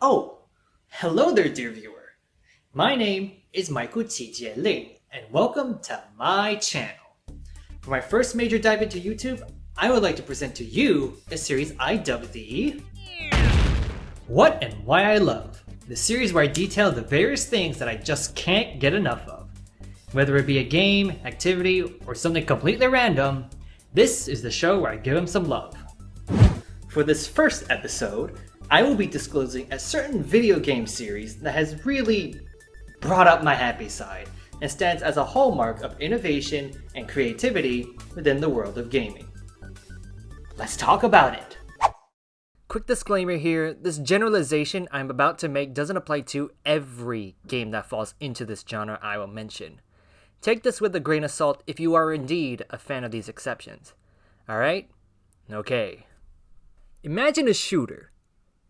Oh, hello there, dear viewer. My name is Michael Qijie Ling, and welcome to my channel. For my first major dive into YouTube, I would like to present to you a series I dubbed the What and Why I Love, the series where I detail the various things that I just can't get enough of. Whether it be a game, activity, or something completely random, this is the show where I give them some love. For this first episode, I will be disclosing a certain video game series that has really brought up my happy side and stands as a hallmark of innovation and creativity within the world of gaming. Let's talk about it! Quick disclaimer here, this generalization I'm about to make doesn't apply to every game that falls into this genre I will mention. Take this with a grain of salt if you are indeed a fan of these exceptions. Alright? Okay. Imagine a shooter.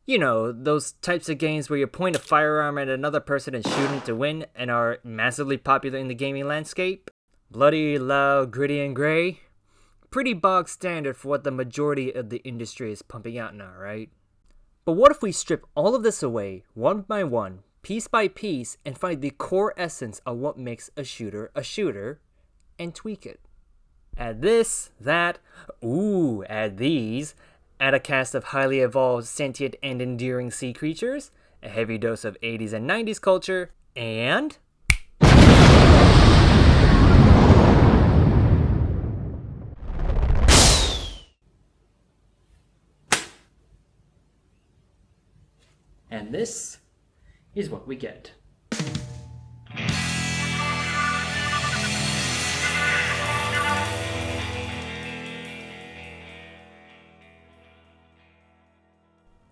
You know, those types of games where you point a firearm at another person and shoot him to win and are massively popular in the gaming landscape. Bloody, loud, gritty, and gray. Pretty bog standard for what the majority of the industry is pumping out now, right? But what if we strip all of this away, one by one, piece by piece, and find the core essence of what makes a shooter, and tweak it? Add this, that, add these, add a cast of highly evolved, sentient, and endearing sea creatures, a heavy dose of 80s and 90s culture, and... And this is what we get.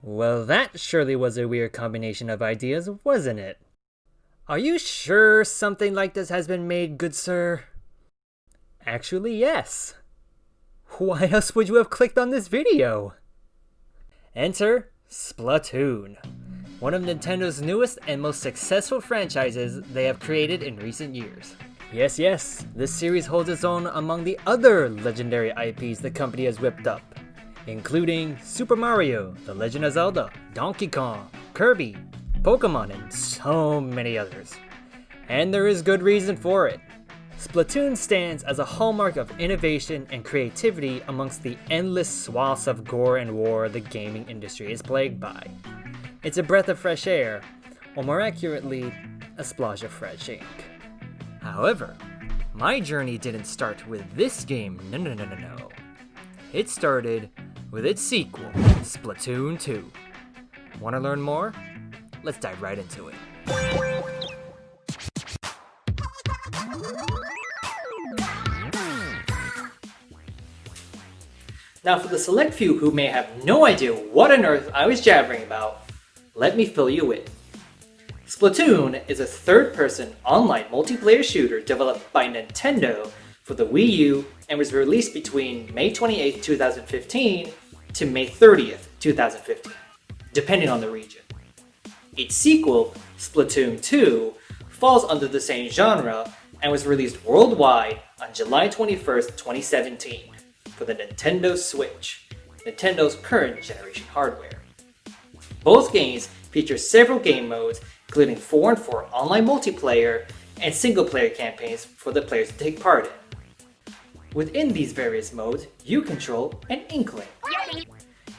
Well, that surely was a weird combination of ideas, wasn't it? Are you sure something like this has been made, good sir? Actually, yes. Why else would you have clicked on this video? Enter Splatoon, one of Nintendo's newest and most successful franchises they have created in recent years. Yes, this series holds its own among the other legendary IPs the company has whipped up, including Super Mario, The Legend of Zelda, Donkey Kong, Kirby, Pokemon, and so many others. And there is good reason for it. Splatoon stands as a hallmark of innovation and creativity amongst the endless swaths of gore and war the gaming industry is plagued by. It's a breath of fresh air, or more accurately, a splash of fresh ink. However, my journey didn't start with this game, no. It started with its sequel, Splatoon 2. Want to learn more? Let's dive right into it. Now for the select few who may have no idea what on earth I was jabbering about, let me fill you in. Splatoon is a third-person online multiplayer shooter developed by Nintendo for the Wii U and was released between May 28, 2015 to May 30th, 2015, depending on the region. Its sequel, Splatoon 2, falls under the same genre and was released worldwide on July 21st, 2017 for the Nintendo Switch, Nintendo's current generation hardware. Both games feature several game modes, including 4-on-4 online multiplayer and single-player campaigns for the players to take part in. Within these various modes, you control an Inkling,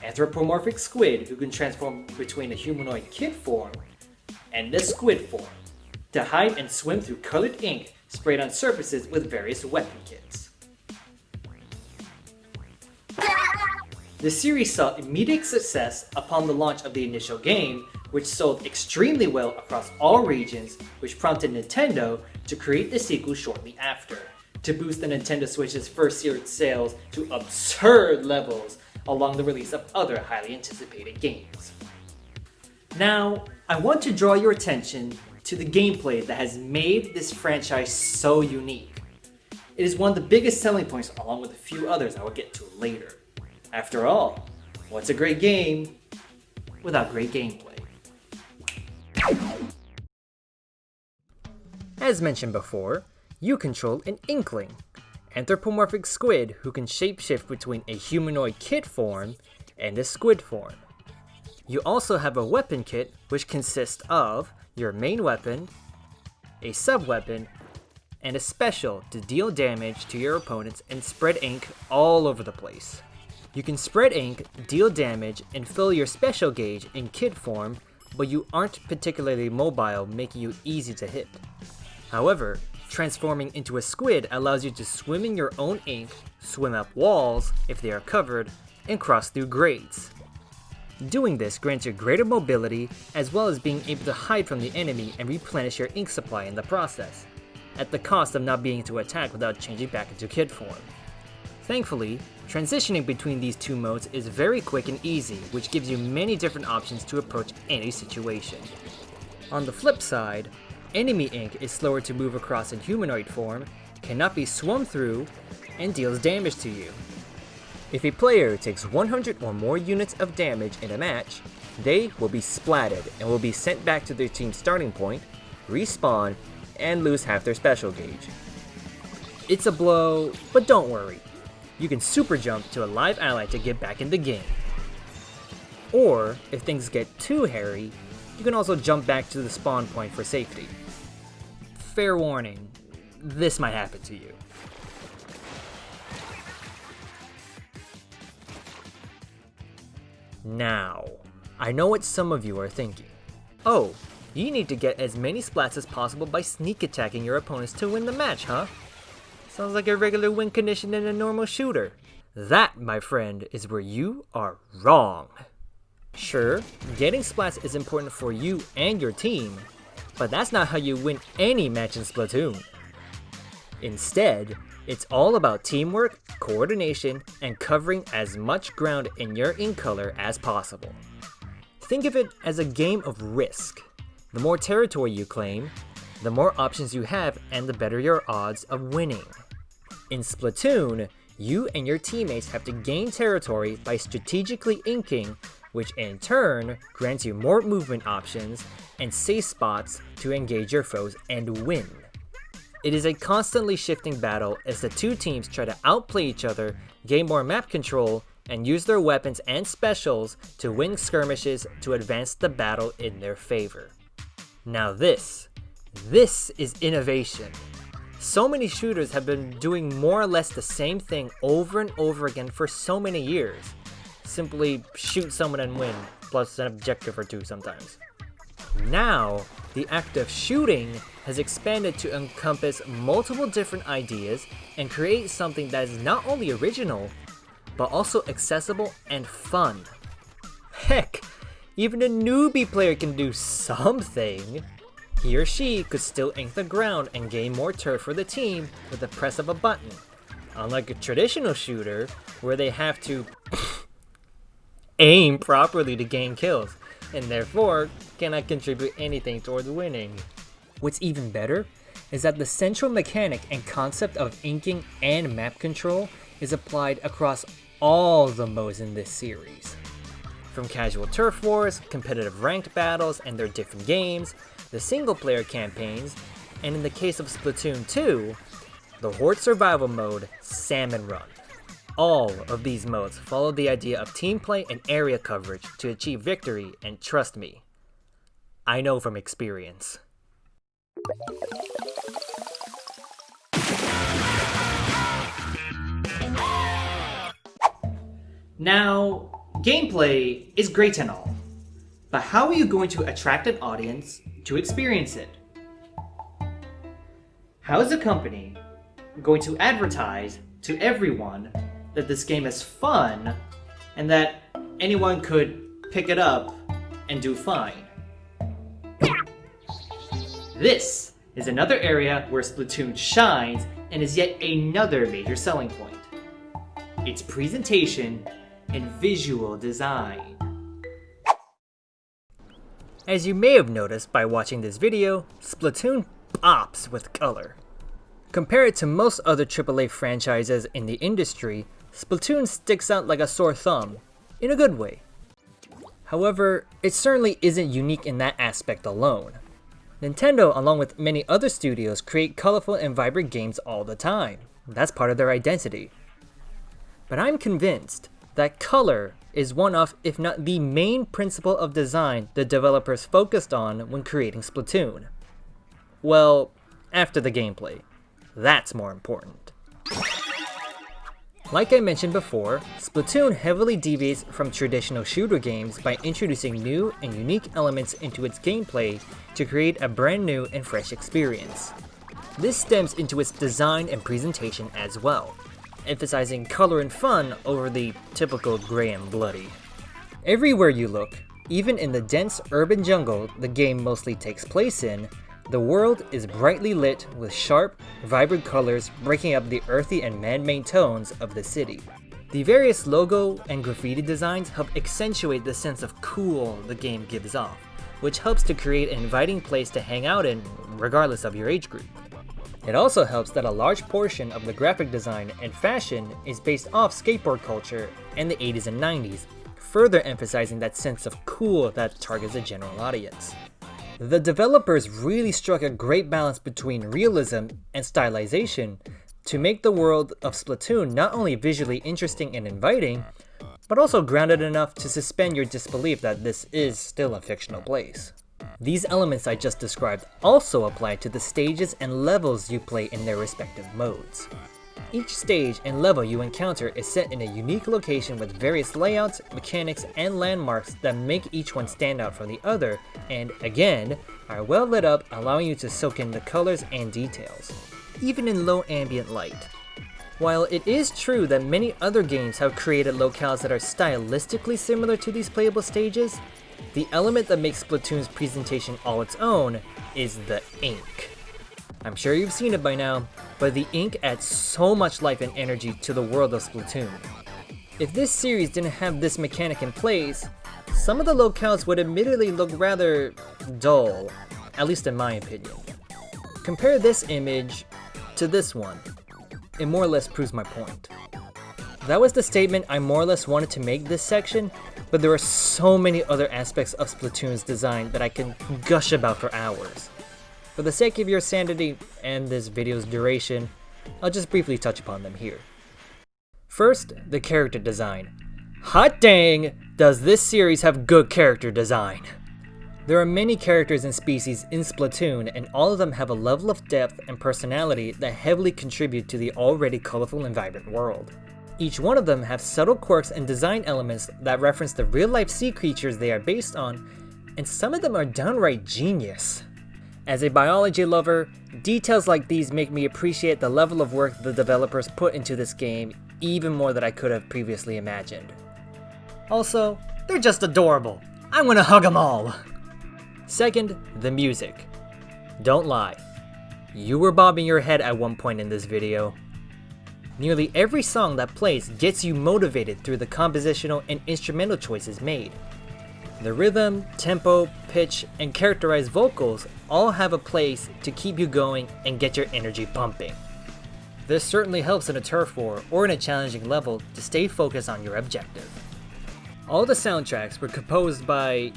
anthropomorphic squid who can transform between a humanoid kid form and the squid form to hide and swim through colored ink sprayed on surfaces with various weapon kits. The series saw immediate success upon the launch of the initial game, which sold extremely well across all regions, which prompted Nintendo to create the sequel shortly after, to boost the Nintendo Switch's first year sales to absurd levels along the release of other highly anticipated games. Now, I want to draw your attention to the gameplay that has made this franchise so unique. It is one of the biggest selling points along with a few others I will get to later. After all, what's a great game without great gameplay? As mentioned before, you control an Inkling, anthropomorphic squid who can shapeshift between a humanoid kid form and a squid form. You also have a weapon kit, which consists of your main weapon, a sub-weapon, and a special to deal damage to your opponents and spread ink all over the place. You can spread ink, deal damage, and fill your special gauge in kit form, but you aren't particularly mobile, making you easy to hit. However, transforming into a squid allows you to swim in your own ink, swim up walls if they are covered, and cross through grades. Doing this grants you greater mobility, as well as being able to hide from the enemy and replenish your ink supply in the process, at the cost of not being able to attack without changing back into kid form. Thankfully, transitioning between these two modes is very quick and easy, which gives you many different options to approach any situation. On the flip side, enemy ink is slower to move across in humanoid form, cannot be swum through, and deals damage to you. If a player takes 100 or more units of damage in a match, they will be splatted and will be sent back to their team's starting point, respawn, and lose half their special gauge. It's a blow, but don't worry. You can super jump to a live ally to get back in the game. Or, if things get too hairy, you can also jump back to the spawn point for safety. Fair warning, this might happen to you. Now, I know what some of you are thinking. Oh, you need to get as many splats as possible by sneak attacking your opponents to win the match, huh? Sounds like a regular win condition in a normal shooter. That, my friend, is where you are wrong. Sure, getting splats is important for you and your team, but that's not how you win any match in Splatoon. Instead, it's all about teamwork, coordination, and covering as much ground in your ink color as possible. Think of it as a game of Risk. The more territory you claim, the more options you have and the better your odds of winning. In Splatoon, you and your teammates have to gain territory by strategically inking, which in turn grants you more movement options and safe spots to engage your foes and win. It is a constantly shifting battle as the two teams try to outplay each other, gain more map control, and use their weapons and specials to win skirmishes to advance the battle in their favor. Now this is innovation. So many shooters have been doing more or less the same thing over and over again for so many years. Simply shoot someone and win, plus an objective or two sometimes. Now, the act of shooting has expanded to encompass multiple different ideas and create something that is not only original, but also accessible and fun. Heck, even a newbie player can do something. He or she could still ink the ground and gain more turf for the team with the press of a button, unlike a traditional shooter where they have to aim properly to gain kills, and therefore cannot contribute anything towards winning. What's even better is that the central mechanic and concept of inking and map control is applied across all the modes in this series. From casual turf wars, competitive ranked battles and their different games, the single player campaigns, and in the case of Splatoon 2, the Horde survival mode, Salmon Run. All of these modes follow the idea of team play and area coverage to achieve victory, and trust me, I know from experience. Now, gameplay is great and all, but how are you going to attract an audience to experience it? How is a company going to advertise to everyone that this game is fun and that anyone could pick it up and do fine? This is another area where Splatoon shines and is yet another major selling point: its presentation and visual design. As you may have noticed by watching this video, Splatoon pops with color. Compared to most other AAA franchises in the industry, Splatoon sticks out like a sore thumb, in a good way. However, it certainly isn't unique in that aspect alone. Nintendo, along with many other studios, create colorful and vibrant games all the time. That's part of their identity. But I'm convinced that color is one of, if not the main principle of design the developers focused on when creating Splatoon. Well, after the gameplay. That's more important. Like I mentioned before, Splatoon heavily deviates from traditional shooter games by introducing new and unique elements into its gameplay to create a brand new and fresh experience. This stems into its design and presentation as well, emphasizing color and fun over the typical gray and bloody. Everywhere you look, even in the dense urban jungle the game mostly takes place in, the world is brightly lit with sharp, vibrant colors breaking up the earthy and man-made tones of the city. The various logo and graffiti designs help accentuate the sense of cool the game gives off, which helps to create an inviting place to hang out in regardless of your age group. It also helps that a large portion of the graphic design and fashion is based off skateboard culture and the 80s and 90s, further emphasizing that sense of cool that targets a general audience. The developers really struck a great balance between realism and stylization to make the world of Splatoon not only visually interesting and inviting, but also grounded enough to suspend your disbelief that this is still a fictional place. These elements I just described also apply to the stages and levels you play in their respective modes. Each stage and level you encounter is set in a unique location with various layouts, mechanics, and landmarks that make each one stand out from the other, and again, are well lit up, allowing you to soak in the colors and details, even in low ambient light. While it is true that many other games have created locales that are stylistically similar to these playable stages, the element that makes Splatoon's presentation all its own is the ink. I'm sure you've seen it by now, but the ink adds so much life and energy to the world of Splatoon. If this series didn't have this mechanic in place, some of the locales would admittedly look rather dull, at least in my opinion. Compare this image to this one. It more or less proves my point. That was the statement I more or less wanted to make this section, but there are so many other aspects of Splatoon's design that I can gush about for hours. For the sake of your sanity and this video's duration, I'll just briefly touch upon them here. First, the character design. Hot dang, does this series have good character design! There are many characters and species in Splatoon, and all of them have a level of depth and personality that heavily contribute to the already colorful and vibrant world. Each one of them have subtle quirks and design elements that reference the real-life sea creatures they are based on, and some of them are downright genius. As a biology lover, details like these make me appreciate the level of work the developers put into this game even more than I could have previously imagined. Also, they're just adorable. I'm gonna hug them all! Second, the music. Don't lie. You were bobbing your head at one point in this video. Nearly every song that plays gets you motivated through the compositional and instrumental choices made. The rhythm, tempo, pitch, and characterized vocals all have a place to keep you going and get your energy pumping. This certainly helps in a turf war or in a challenging level to stay focused on your objective. All the soundtracks were composed by,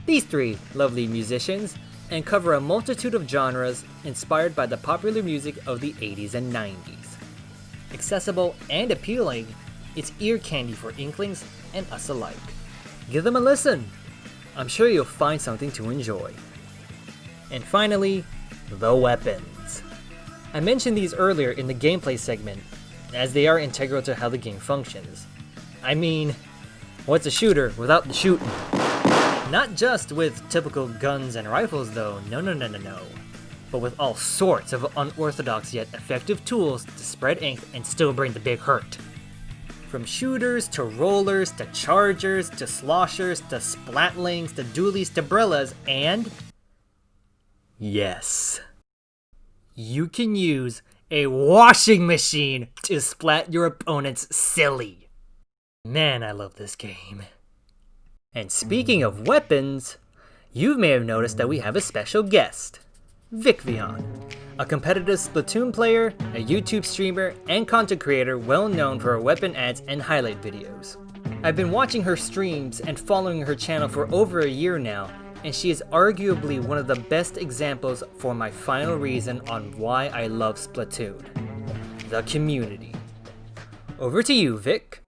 these three lovely musicians and cover a multitude of genres inspired by the popular music of the 80s and 90s. Accessible and appealing, it's ear candy for Inklings and us alike. Give them a listen. I'm sure you'll find something to enjoy. And finally, the weapons. I mentioned these earlier in the gameplay segment, as they are integral to how the game functions. I mean, what's a shooter without the shooting? Not just with typical guns and rifles though, no. But with all sorts of unorthodox yet effective tools to spread ink and still bring the big hurt. From shooters, to rollers, to chargers, to sloshers, to splatlings, to dualies, to brillas, and... yes. You can use a washing machine to splat your opponents silly. Man, I love this game. And speaking of weapons, you may have noticed that we have a special guest. Vicvillon, a competitive Splatoon player, a YouTube streamer, and content creator well known for her weapon ads and highlight videos. I've been watching her streams and following her channel for over a year now, and she is arguably one of the best examples for my final reason on why I love Splatoon: the community. Over to you, Vic.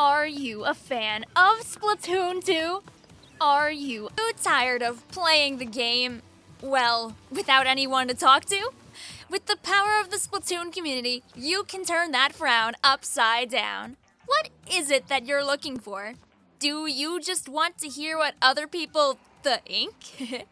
Are you a fan of Splatoon 2? Are you tired of playing the game, well, without anyone to talk to? With the power of the Splatoon community, you can turn that frown upside down. What is it that you're looking for? Do you just want to hear what other people think?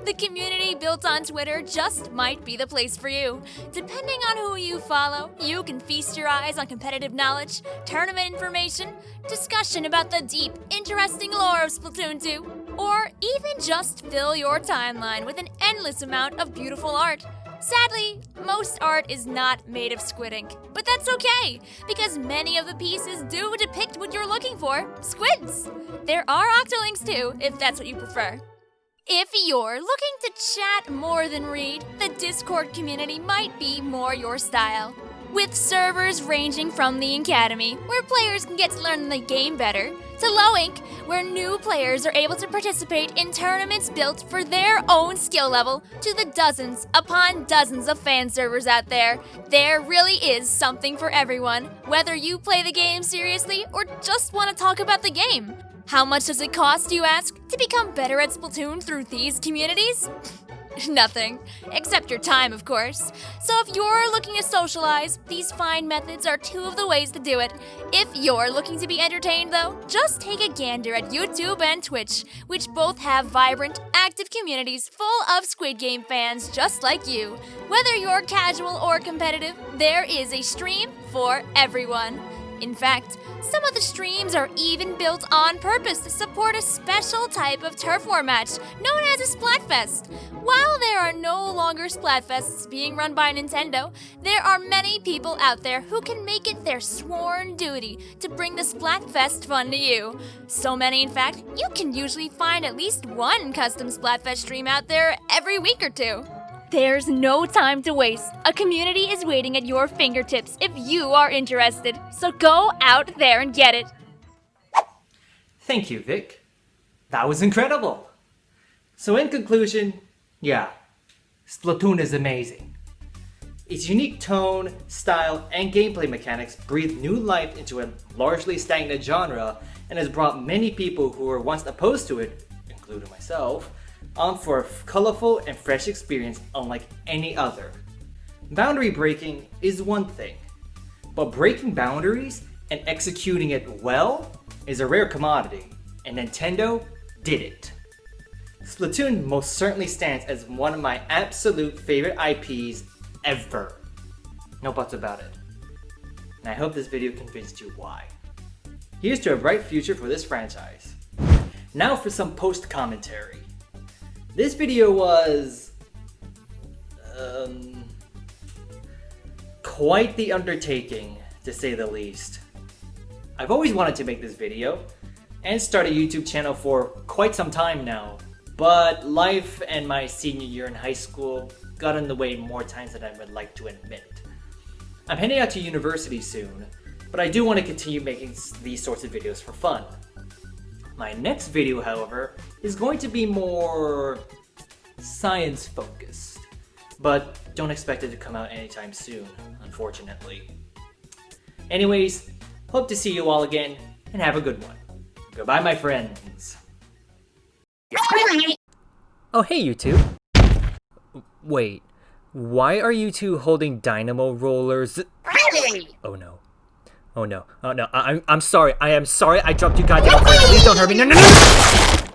The community built on Twitter just might be the place for you. Depending on who you follow, you can feast your eyes on competitive knowledge, tournament information, discussion about the deep, interesting lore of Splatoon 2, or even just fill your timeline with an endless amount of beautiful art. Sadly, most art is not made of squid ink, but that's okay, because many of the pieces do depict what you're looking for, squids. There are octolinks too, if that's what you prefer. If you're looking to chat more than read, the Discord community might be more your style. With servers ranging from the Academy, where players can get to learn the game better, to Low Ink, where new players are able to participate in tournaments built for their own skill level, to the dozens upon dozens of fan servers out there, there really is something for everyone, whether you play the game seriously or just want to talk about the game. How much does it cost, you ask, to become better at Splatoon through these communities? Nothing. Except your time, of course. So if you're looking to socialize, these fine methods are two of the ways to do it. If you're looking to be entertained, though, just take a gander at YouTube and Twitch, which both have vibrant, active communities full of Squid Game fans just like you. Whether you're casual or competitive, there is a stream for everyone. In fact, some of the streams are even built on purpose to support a special type of turf war match known as a Splatfest. While there are no longer Splatfests being run by Nintendo, there are many people out there who can make it their sworn duty to bring the Splatfest fun to you. So many, in fact, you can usually find at least one custom Splatfest stream out there every week or two. There's no time to waste. A community is waiting at your fingertips if you are interested. So go out there and get it. Thank you, Vic. That was incredible. So in conclusion, yeah, Splatoon is amazing. Its unique tone, style, and gameplay mechanics breathe new life into a largely stagnant genre and has brought many people who were once opposed to it, including myself, on for a colorful and fresh experience unlike any other. Boundary breaking is one thing, but breaking boundaries and executing it well is a rare commodity, and Nintendo did it. Splatoon most certainly stands as one of my absolute favorite IPs ever. No buts about it. And I hope this video convinced you why. Here's to a bright future for this franchise. Now for some post-commentary. This video was quite the undertaking, to say the least. I've always wanted to make this video and start a YouTube channel for quite some time now, but life and my senior year in high school got in the way more times than I would like to admit. I'm heading out to university soon, but I do want to continue making these sorts of videos for fun. My next video, however, is going to be more science focused, but don't expect it to come out anytime soon, unfortunately. Anyways, hope to see you all again, and have a good one. Goodbye, my friends. Oh, hey, you two. Wait, why are you two holding dynamo rollers? Oh no. Oh no. Oh no. I'm sorry. I am sorry I dropped you guys. Please don't hurt me. No, no, no!